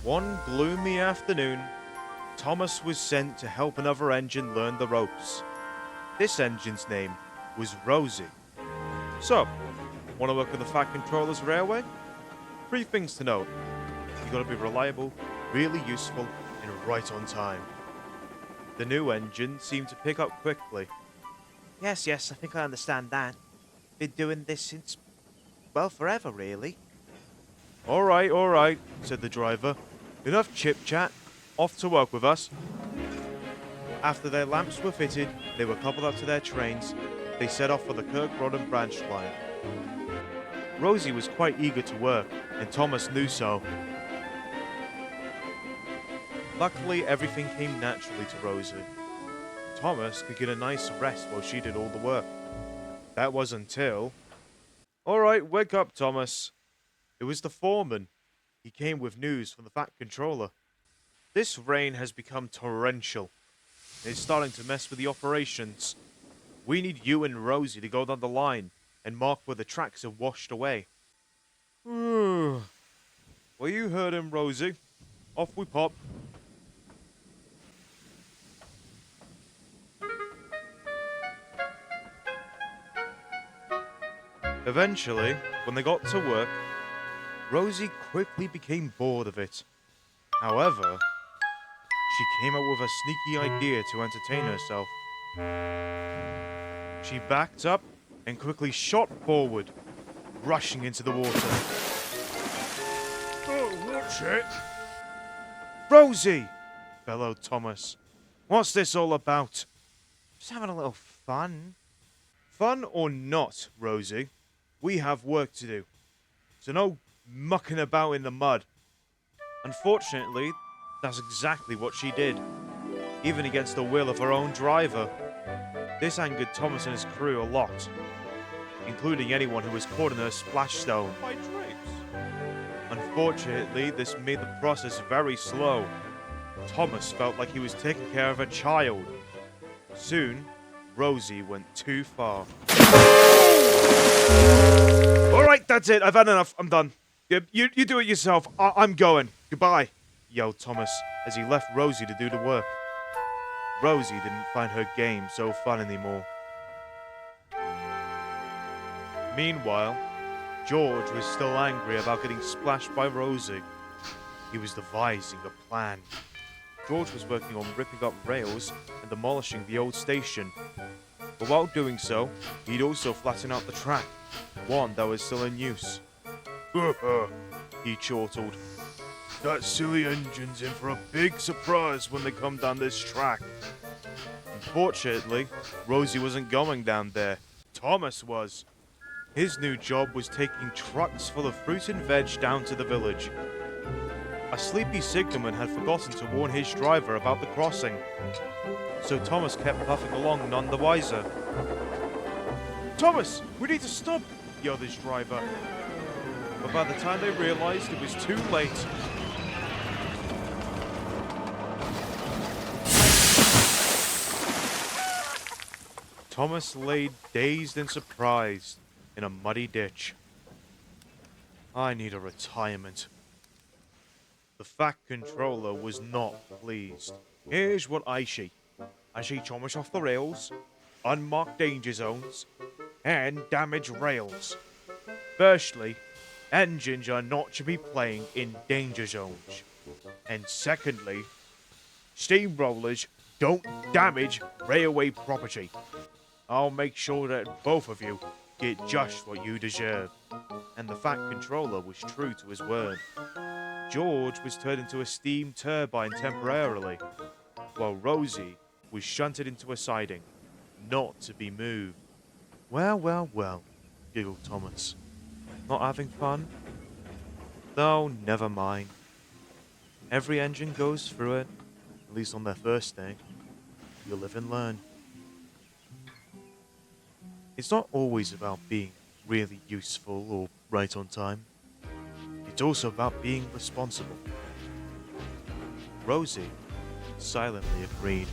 One gloomy afternoon, Thomas was sent to help another engine learn the ropes. This engine's name was Rosie. So, want to work with the Fat Controller's railway? 3 things to note. You gotta be reliable, really useful, and right on time. The new engine seemed to pick up quickly. Yes, I think I understand that. Been doing this since, well, forever, really. Alright, said the driver. Enough chit-chat. Off to work with us. After their lamps were fitted, they were coupled up to their trains. They set off for the Kirkrodden branch line. Rosie was quite eager to work, and Thomas knew so. Luckily, everything came naturally to Rosie. Thomas could get a nice rest while she did all the work. That was until... Alright, wake up, Thomas. It was the foreman. He came with news from the Fat Controller. This rain has become torrential. It's starting to mess with the operations. We need you and Rosie to go down the line and mark where the tracks have washed away. Well, you heard him, Rosie. Off we pop. Eventually, when they got to work, Rosie quickly became bored of it. However, she came up with a sneaky idea to entertain herself. She backed up and quickly shot forward, rushing into the water. Oh, watch it! Rosie! Bellowed Thomas. What's this all about? Just having a little fun. Fun or not, Rosie, we have work to do. So no mucking about in the mud. Unfortunately, that's exactly what she did, even against the will of her own driver. This angered Thomas and his crew a lot, including anyone who was caught in her splash stone. My drapes. Unfortunately, this made the process very slow. Thomas felt like he was taking care of a child. Soon, Rosie went too far. Alright, that's it. I've had enough. I'm done. You do it yourself. I'm going. Goodbye, yelled Thomas as he left Rosie to do the work. Rosie didn't find her game so fun anymore. Meanwhile, George was still angry about getting splashed by Rosie. He was devising a plan. George was working on ripping up rails and demolishing the old station. But while doing so, he'd also flatten out the track, one that was still in use. He chortled. That silly engine's in for a big surprise when they come down this track. Unfortunately, Rosie wasn't going down there. Thomas was. His new job was taking trucks full of fruit and veg down to the village. A sleepy signalman had forgotten to warn his driver about the crossing, so Thomas kept puffing along none the wiser. Thomas, we need to stop, yelled his driver. But by the time they realized, it was too late. Thomas lay dazed and surprised in a muddy ditch. I need a retirement. The Fat Controller was not pleased. Here's what I see. I see Thomas off the rails, unmarked danger zones, and damaged rails. Firstly, engines are not to be playing in danger zones. And secondly, steamrollers don't damage railway property. I'll make sure that both of you get just what you deserve. And the Fat Controller was true to his word. George was turned into a steam turbine temporarily, while Rosie was shunted into a siding, not to be moved. Well, giggled Thomas. Not having fun? No, never mind. Every engine goes through it, at least on their first day. You live and learn. It's not always about being really useful or right on time. It's also about being responsible. Rosie silently agreed.